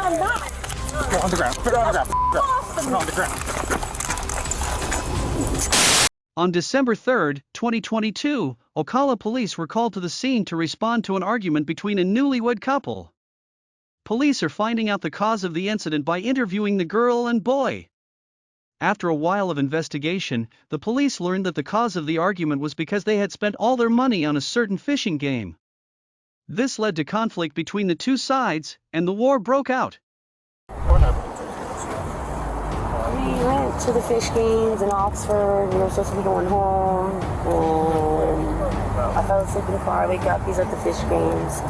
I'm not. Put it on the ground. Put it on the ground. Put it on the ground. On December 3, 2022, Ocala police were called to the scene to respond to an argument between a newlywed couple. Police are finding out the cause of the incident by interviewing the girl and boy. After a while of investigation, the police learned that the cause of the argument was because they had spent all their money on a certain fishing game. This led to conflict between the two sides, and the war broke out. What happened? We went to the fish games in Oxford. We were supposed to be going home, and I fell asleep in the car. I wake up, he's at the fish games.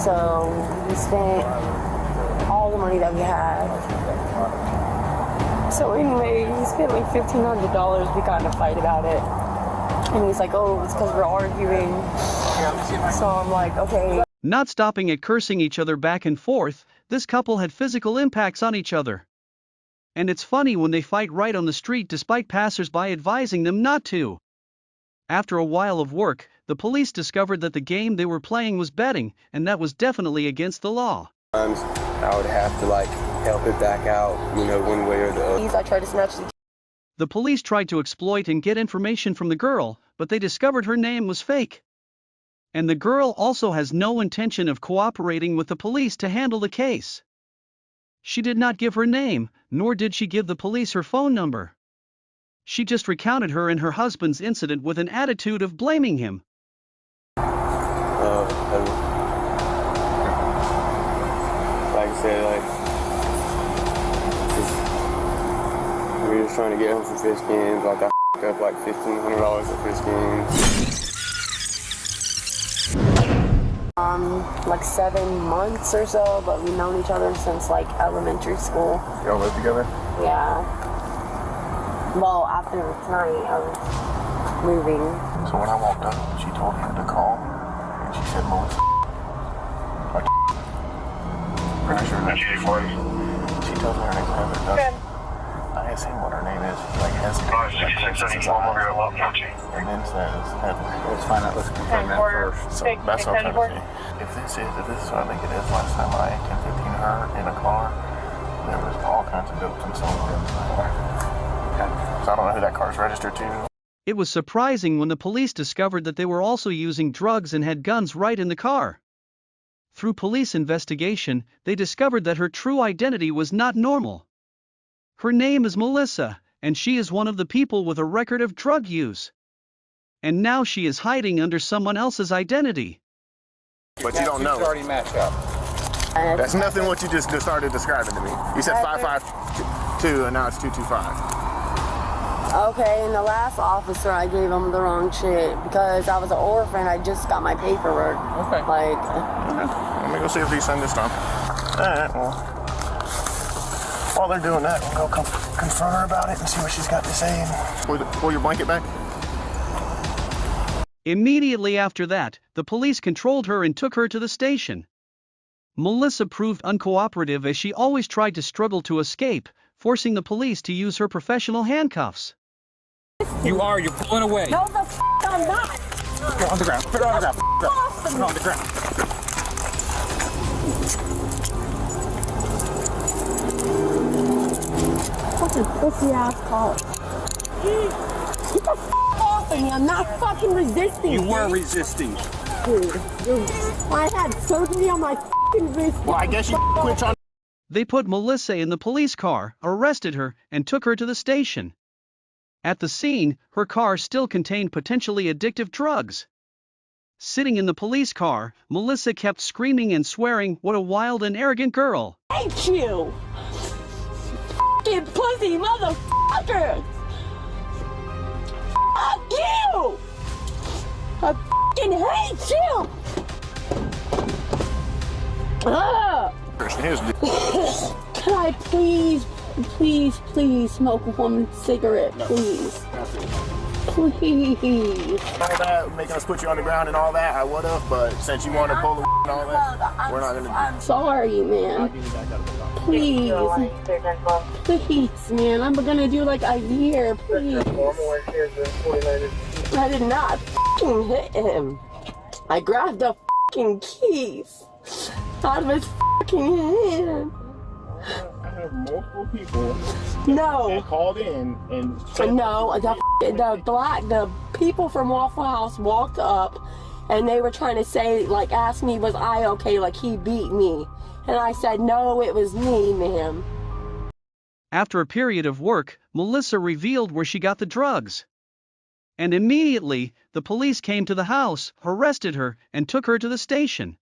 So we spent all the money that we had. So anyway, we spent like $1,500. We got in a fight about it. And he's like, oh, it's because we're arguing. So I'm like, okay. Not stopping at cursing each other back and forth, this couple had physical impacts on each other. And it's funny when they fight right on the street despite passers-by advising them not to. After a while of work, the police discovered that the game they were playing was betting, and that was definitely against the law. Sometimes I would have to help it back out, one way or the other. I tried to snatch the The police tried to exploit and get information from the girl, but they discovered her name was fake. And the girl also has no intention of cooperating with the police to handle the case. She did not give her name, nor did she give the police her phone number. She just recounted her and her husband's incident with an attitude of blaming him. Like I said, we were just trying to get home from fish games. I f***ed up like $1,500 at fish games. like 7 months or so, but we've known each other since like elementary school. Y'all live together? Yeah. Well, after tonight, I was moving. So when I walked up, she told him to call, and she said, Melissa. Pretty sure that's she told me her name's Heather. I asked him what her name is. Like, has and then says Heather. Let's find out. Let's confirm that first. So that's what I'm trying to say. If this is what I think it is, last time I 10-15 her in a car, there was all kinds of dopes and so on. So I don't know who that car's registered to. It was surprising when the police discovered that they were also using drugs and had guns right in the car. Through police investigation, they discovered that her true identity was not normal. Her name is Melissa, and she is one of the people with a record of drug use. And now she is hiding under someone else's identity. But you don't know. Already match up. That's nothing what you just started describing to me. You said 552 and now it's 225. Okay, and the last officer, I gave him the wrong shit because I was an orphan. I just got my paperwork. Okay. Let me go see if he sent this time. Alright, well, while they're doing that, we'll go confront her about it and see what she's got to say. And pull your blanket back. Immediately after that, the police controlled her and took her to the station. Melissa proved uncooperative as she always tried to struggle to escape, forcing the police to use her professional handcuffs. You're pulling away. No, the f*** I'm not. Put it on the ground. Put it on the ground. Put it on the ground. Fucking pussy ass call. Get the f*** off of me. I'm not fucking resisting. You were resisting. Dude, I had surgery on my fucking wrist. Well, I guess you quit on. They put Melissa in the police car, arrested her, and took her to the station. At the scene, her car still contained potentially addictive drugs. Sitting in the police car, Melissa kept screaming and swearing, "What a wild and arrogant girl." I hate you! Fucking pussy motherfucker! Fuck you! I fucking hate you! Ugh. Can I please smoke one cigarette, please? Please. All that, making us put you on the ground and all that, I would have, but since you want to pull the and all that, we're not going to do it. I'm sorry, man. Please. Please, man. I'm going to do like a year, please. I did not fucking hit him. I grabbed the fucking keys out of his fucking hand. I have multiple people No. that called in and said, No, the people from Waffle House walked up and they were trying to say, like, ask me, was I okay? Like, he beat me. And I said, no, it was me, ma'am. After a period of work, Melissa revealed where she got the drugs. And immediately, the police came to the house, arrested her, and took her to the station.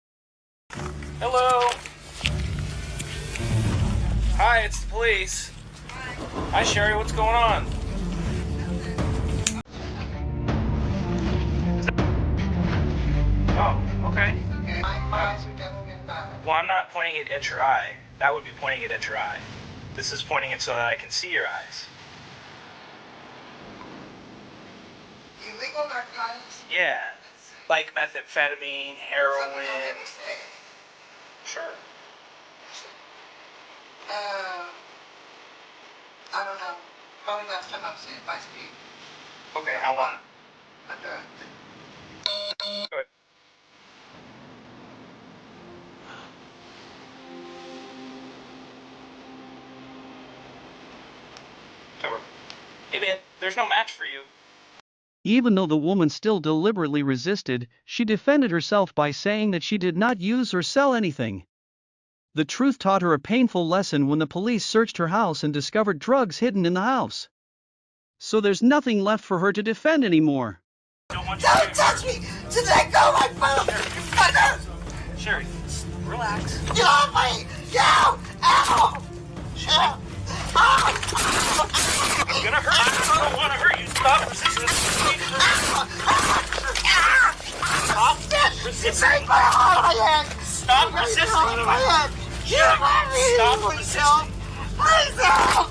Hello. Hi, it's the police. Hi, Sherry. What's going on? Oh, okay. Well, I'm not pointing it at your eye. That would be pointing it at your eye. This is pointing it so that I can see your eyes. Illegal narcotics? Yeah. Like methamphetamine, heroin. Sure. I don't know. Probably last time I was in by speed. Okay, how long? Good. Hey man, there's no match for you. Even though the woman still deliberately resisted, she defended herself by saying that she did not use or sell anything. The truth taught her a painful lesson when the police searched her house and discovered drugs hidden in the house. So there's nothing left for her to defend anymore. Don't touch me! Just let go of my phone! Sherry, relax. Get off me! Get out! Ow! Ow! I'm gonna hurt you. I don't want to hurt you. Stop resisting. Stop resisting. Take my arm out of my head! Stop resisting. Stop resisting. Please help!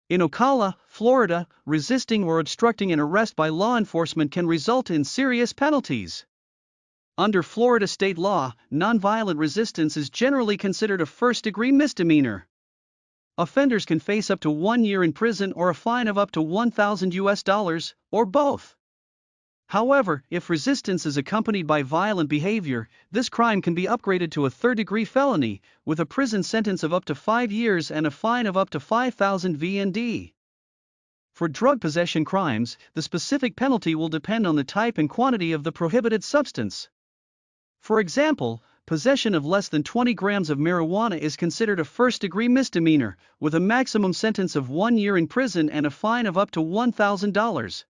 In Ocala, Florida, resisting or obstructing an arrest by law enforcement can result in serious penalties. Under Florida state law, nonviolent resistance is generally considered a first-degree misdemeanor. Offenders can face up to 1 year in prison or a fine of up to $1,000, or both. However, if resistance is accompanied by violent behavior, this crime can be upgraded to a third-degree felony, with a prison sentence of up to 5 years and a fine of up to 5,000 VND. For drug possession crimes, the specific penalty will depend on the type and quantity of the prohibited substance. For example, possession of less than 20 grams of marijuana is considered a first-degree misdemeanor, with a maximum sentence of 1 year in prison and a fine of up to $1,000.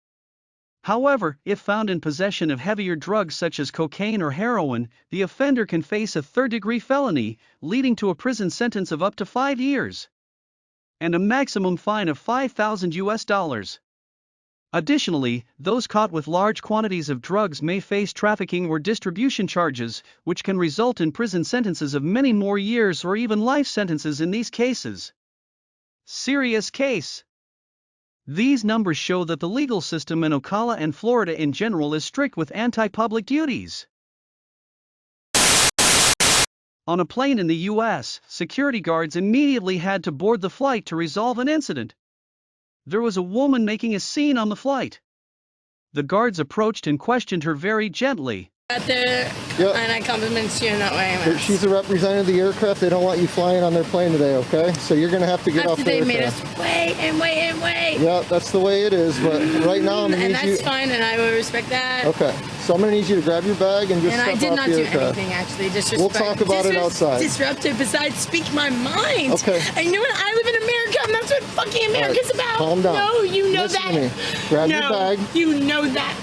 However, if found in possession of heavier drugs such as cocaine or heroin, the offender can face a third-degree felony, leading to a prison sentence of up to 5 years and a maximum fine of $5,000. Additionally, those caught with large quantities of drugs may face trafficking or distribution charges, which can result in prison sentences of many more years or even life sentences in these cases. Serious case. These numbers show that the legal system in Ocala and Florida in general is strict with anti-public duties. On a plane in the U.S., security guards immediately had to board the flight to resolve an incident. There was a woman making a scene on the flight. The guards approached and questioned her very gently. There, Yep. and I compliment you in that way. She's a representative of the aircraft. They don't want you flying on their plane today, okay? So you're going to have to get off After the they aircraft. made us wait and wait and wait. Yeah, that's the way it is. But right now, I'm going to And need you... that's fine, and I will respect that. Okay. So I'm going to need you to grab your bag and just And step I did off not the do aircraft. anything, actually. Disrespect. We'll talk about it outside. Disruptive, besides speak my mind. Okay. And you know what? I live in America, and that's what fucking America's about. Calm down. No, you know Listen that. to me. Grab your No, bag. you know that.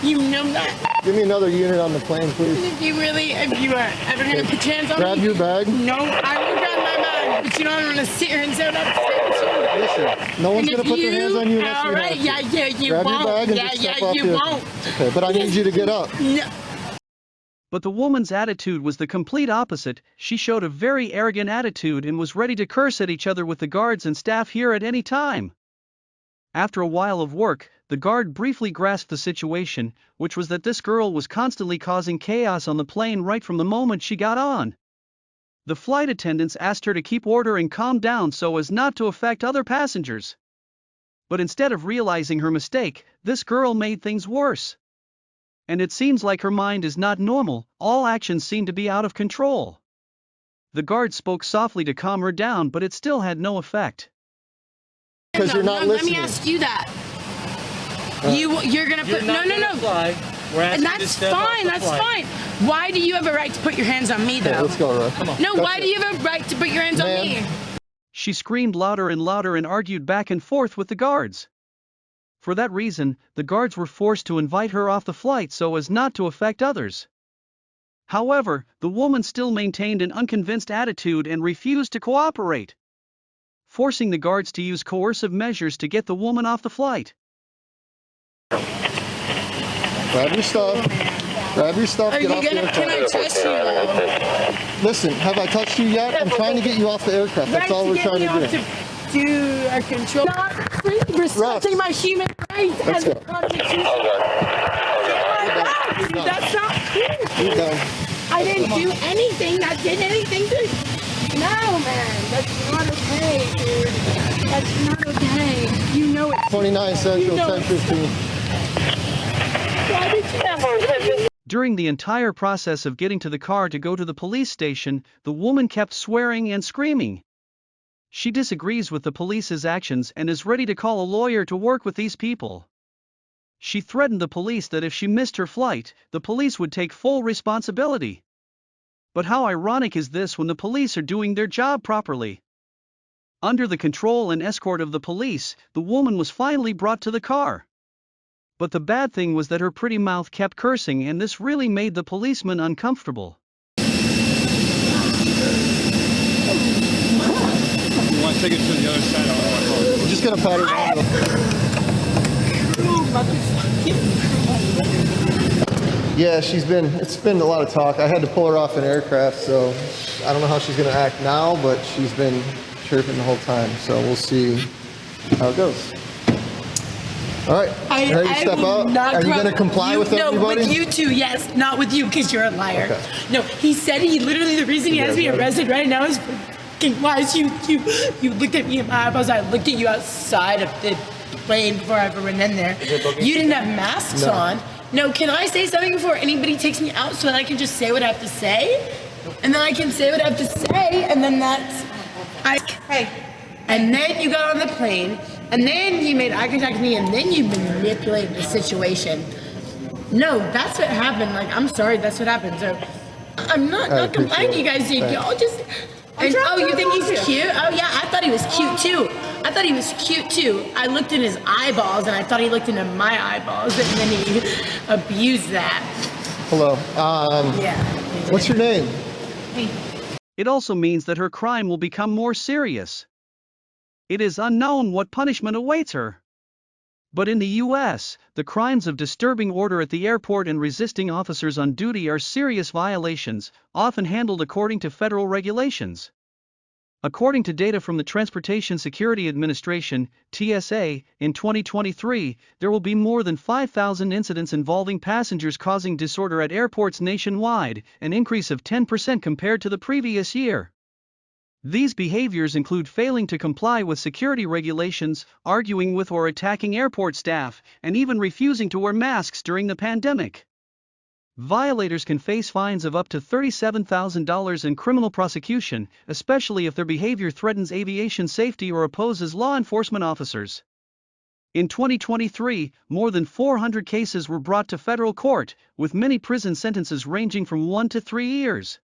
You know that. Give me another unit on the plane, please. If you really, if you are ever going to put your hands on Grab me. your bag. No, I will grab my bag. But you know I'm going to sit here and say what I have to say. Listen, no one's And going to if put their hands on you unless all you right, have to. you Grab won't. your bag and yeah, just step yeah, off you the won't. Okay, but I need you to get up. No. But the woman's attitude was the complete opposite. She showed a very arrogant attitude and was ready to curse at each other with the guards and staff here at any time. After a while of work, the guard briefly grasped the situation, which was that this girl was constantly causing chaos on the plane right from the moment she got on. The flight attendants asked her to keep order and calm down so as not to affect other passengers. But instead of realizing her mistake, this girl made things worse. And it seems like her mind is not normal, all actions seem to be out of control. The guard spoke softly to calm her down, but it still had no effect. Because you're not listening. Let me ask you that. You're gonna put no. And that's fine. That's fine. Why do you have a right to put your hands on me, though? Okay, let's go, Roy. Come on. No, why do you have a right to put your hands on me? She screamed louder and argued back and forth with the guards. For that reason, the guards were forced to invite her off the flight so as not to affect others. However, the woman still maintained an unconvinced attitude and refused to cooperate, forcing the guards to use coercive measures to get the woman off the flight. Grab your stuff. Grab your stuff. Are Get you off gonna? the Can I aircraft. touch you? Listen, have I touched you yet? I'm trying to get you off the aircraft. That's all we're trying to do. Do a control. Not respecting my human rights Let's as a go. constitution. You're done. That's not cool. You're done. I didn't do anything that did anything to. No, man, that's not okay, dude. That's not okay. You know it. 29 Central, 10:15. Why did you ever? During the entire process of getting to the car to go to the police station, the woman kept swearing and screaming. She disagrees with the police's actions and is ready to call a lawyer to work with these people. She threatened the police that if she missed her flight, the police would take full responsibility. But how ironic is this when the police are doing their job properly? Under the control and escort of the police, the woman was finally brought to the car. But the bad thing was that her pretty mouth kept cursing, and this really made the policeman uncomfortable. You want to take it to the other side of my car? I'm just gonna pat her down. Yeah, it's been a lot of talk. I had to pull her off an aircraft, so I don't know how she's gonna act now, but she's been chirping the whole time, so we'll see how it goes. All right, ready to step out? Are you gonna comply with everybody? No, with you two, yes. Not with you, because you're a liar. Okay. No, he said literally the reason he has me arrested right now is why is you looked at me in my eyeballs. I looked at you outside of the plane before I ever went in there. You didn't have masks on. No, can I say something before anybody takes me out so that I can just say what I have to say? And then I can say what I have to say, and then hey. And then you got on the plane, and then you made eye contact with me, and then you manipulated the situation. No, that's what happened. Like, I'm sorry, that's what happened. So I'm not complaining, you guys. Y'all just. And, oh, you think he's cute? Oh, yeah, I thought he was cute, too. I looked in his eyeballs, and I thought he looked into my eyeballs, and then he abused that. Hello. Yeah. What's your name? It also means that her crime will become more serious. It is unknown what punishment awaits her. But in the U.S., the crimes of disturbing order at the airport and resisting officers on duty are serious violations, often handled according to federal regulations. According to data from the Transportation Security Administration, TSA, in 2023, there will be more than 5,000 incidents involving passengers causing disorder at airports nationwide, an increase of 10% compared to the previous year. These behaviors include failing to comply with security regulations, arguing with or attacking airport staff, and even refusing to wear masks during the pandemic. Violators can face fines of up to $37,000 in criminal prosecution, especially if their behavior threatens aviation safety or opposes law enforcement officers. In 2023, more than 400 cases were brought to federal court, with many prison sentences ranging from 1 to 3 years.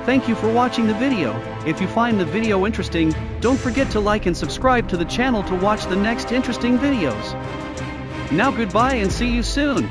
Thank you for watching the video. If you find the video interesting, don't forget to like and subscribe to the channel to watch the next interesting videos. Now goodbye and see you soon.